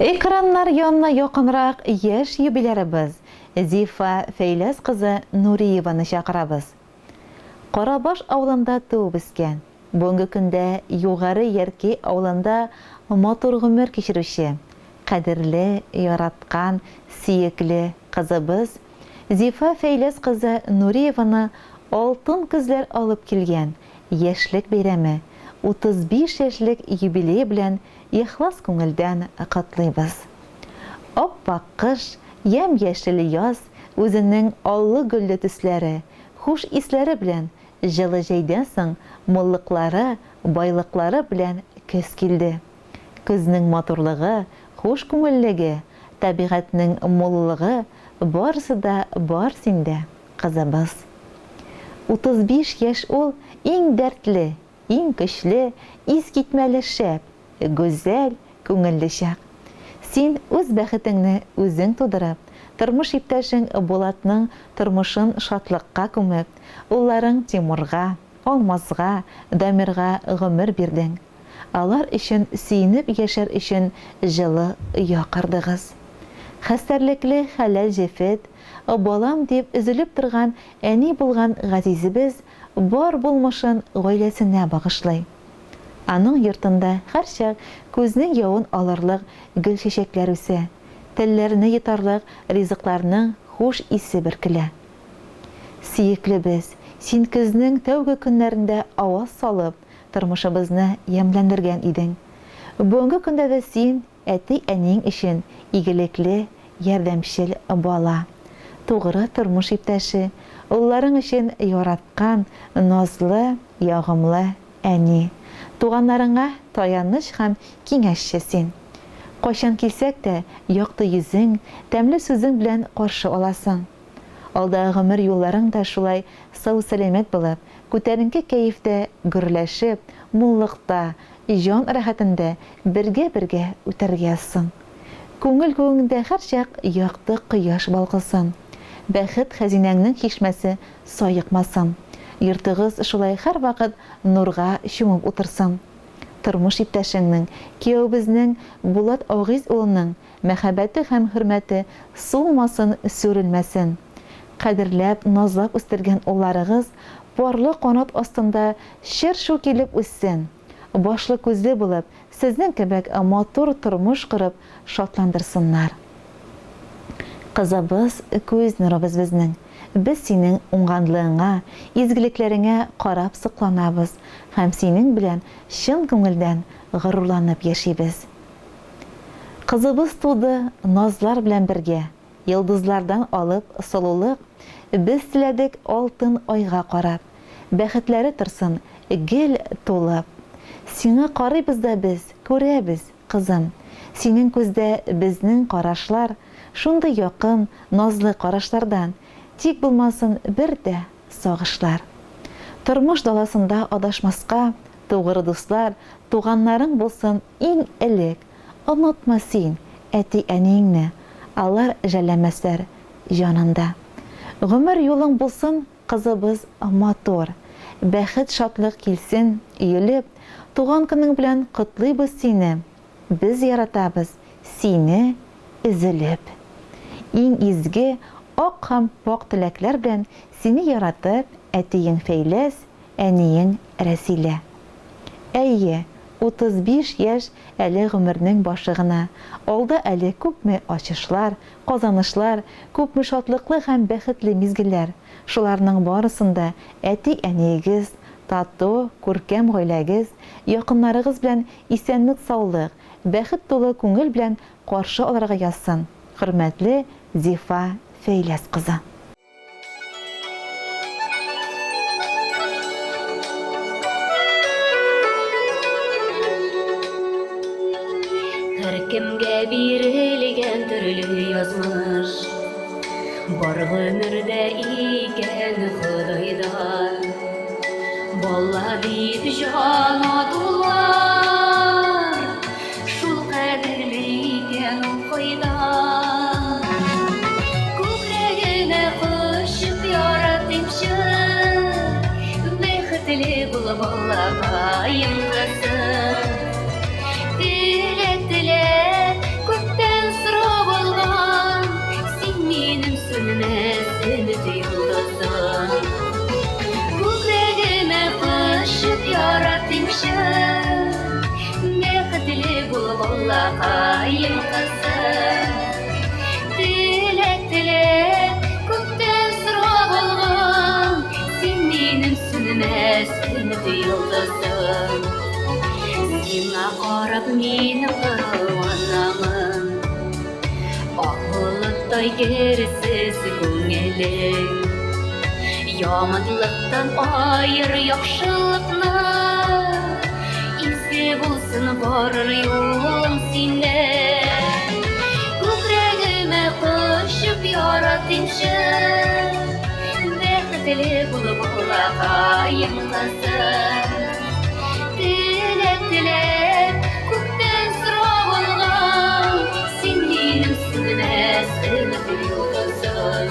Экраннар янына якынрак яшь юбилярыбыз Зифа Фейләс кызы Нуриеваны чакырабыз. Карабаш авылында туып үскән. Бүгенге көндә югары Ярки авылында матур гомер кичерүче, кадерле, яраткан, сөекле кызыбыз Зифа Фейләс кызы Нуриеваны алтын күзләр алып килгән яшьлек бәйрәме 35 яшьлек юбилей белән ихлас күңелдән котлыйбыз. Аппак кыш, ямь-яшел яз үзенең аллы-гөлле төсләре, хуш исләре белән җылы җәйдән соң муллыклары, байлыклары белән көз килде. Көзнең матурлыгы, хуш күңеллеге, табигатьнең муллыгы барысы да бар синдә, кызыбыз. 35 яшь ул иң дәртле, иң көчле, искитмәле шәп, гүзәл, күңелле чак. Син үз бәхетеңне үзең тудырып, тормыш иптәшең Булатның тормышын шатлыкка күмеп, улларың Тимурга, Алмазга, Дамирга гомер бирдең. Алар өчен сөенеп яшәр өчен җылы якырдыгыз. Хәстәрлекле хәләл җефет, балам дип üzülеп торган әни булган газизебез бар булмышын гаиләсенә багышлый. Аның йортында һәрчак күзнең явын алырлык гөл чәчәкләр үсә, телләрне йотарлык ризыкларның хуш исе бөркелә. Сөеклебез, син көзнең тәүге көннәрендә аваз салып, тормышыбызны ямьләндергән идең. Бүгенге көндә дә син әти-әниң өчен игелекле, ярдәмчел бала, тугры тормыш иптәше, улларың өчен яраткан, назлы, ягымлы әни. Туганнарыңа таяныч һәм киңәшче син. Кайчан килсәк тә, якты йөзең, тәмле сүзең белән каршы аласың. Алдагы гомер юлларың да шулай сау-сәламәт булып, күтәренке кәефтә гөрләшеп, муллыкта, җан рәхәтендә бергә үтәргә язсын. Күңел күңендә һәрчак якты кояш балкысын. Бәхет хәзинәңнең хишмәсе саекмасын. Йортыгыз шулай һәр вакыт нурга чумып утырсын. Тормыш иптәшеңнең, кияүбезнең, Булат Агиз улының мәхәббәте һәм хөрмәте сулмасын, сүрелмәсен. Кадерләп, назлап үстергән улларыгыз парлы канат астында шер-шу килеп үссен. Башлы күзле булып, сезнең кебек матур тормыш корып шатландырсыннар. Кызыбыз, күз нурыбыз безнең. Без синең уңганлыгыңа, изгелекләреңә карап сокланабыз һәм синең белән чын күңелдән горурланып яшибез. Кызыбыз туды назлар белән бергә, йолдызлардан алып сылулык, без теләдек алтын айга карап, бәхетләре торсын гел тулып. Сиңа карыйбыз да без, күрәбез, кызым. Синең күздә безнең карашлар шундый якын, назлы карашлардан, тик булмасын бер дә сагышлар. Тормыш даласында адашмаска, тугры дуслар, туганнарың булсын иң элек. Онытма син әти-әниңне, алар жәлләмәсләр җанында. Гомер юлың булсын, кызыбыз матур. Бәхет, шатлык килсен, өелеп, туган көнең белән котлыйбыз сине. Без яратабыз сине üzülеп. Иң изге, ак һәм пак теләкләр белән сине яратып, әтиең Фейләс, әниең Рәсилә. Әйе, 35 яшь әле гомернең башы гына. Алда әле күпме ачышлар, казанышлар, күпме шатлыклы һәм бәхетле мизгелләр. Шуларның барысында әти-әниегез, тату, күркәм гаиләгез, якыннарыгыз белән исәнлек, саулык, бәхет тулы күңел белән каршы алырга язсын. Хөрмәтле Зифа Фейләс кызы. Һәркемгә бирелгән төрле язмыш, бар гомердә икән Худайдан. Бала дип җан атулар, шул кадерле икән кайдан. Күкрәгенә кушып яратыпчы, бәхетле бул балакаем кызым. Теләк, күп qarab meni qaravanamın Ağlıqday gerisiz көңелің Yamanlıqdan ayır yaxşılıqna İzi bulsun barır yolum sine Көкірегіме қошып яратыншы Бәхтілі болып олағайым қызым Тілеп көктен сұрап алған Сен менің сөнмес үміт жұлдызым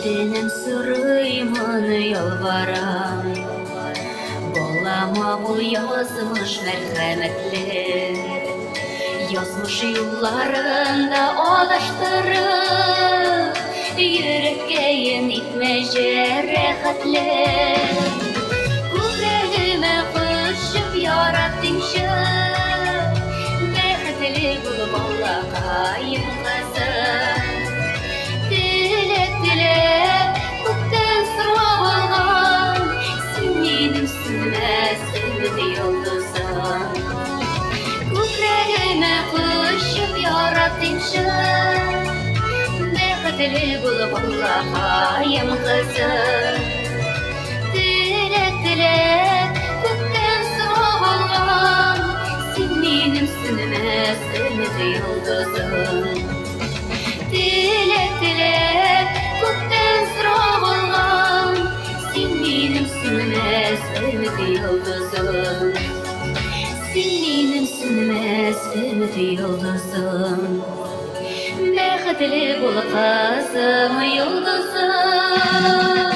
Сенің сұраймын ялварам Болама бұл язмыш мәрхәмәтле Язмыш юлларында адаштырып Йөрәккәйен итмә җәрәхәтле Күкрәгемә кушып яратыңчы Бәхетле булып Аллаһкаем кызым Көктен сұрап алған Сен менің сөнмес үміт жұлдызым Көкірегіме құшып яратыңшы Бәхетлі болып Аллаһкаем қызым Тілеп көктен сұрап алған Сен менің сөнмес үміт жұлдызым Тілеп көктен сұрап алған Сен менің сөнмес үміт жұлдызым Сен менің сөнмес үміт жұлдызым Бәхетлі бол қызым жұлдызым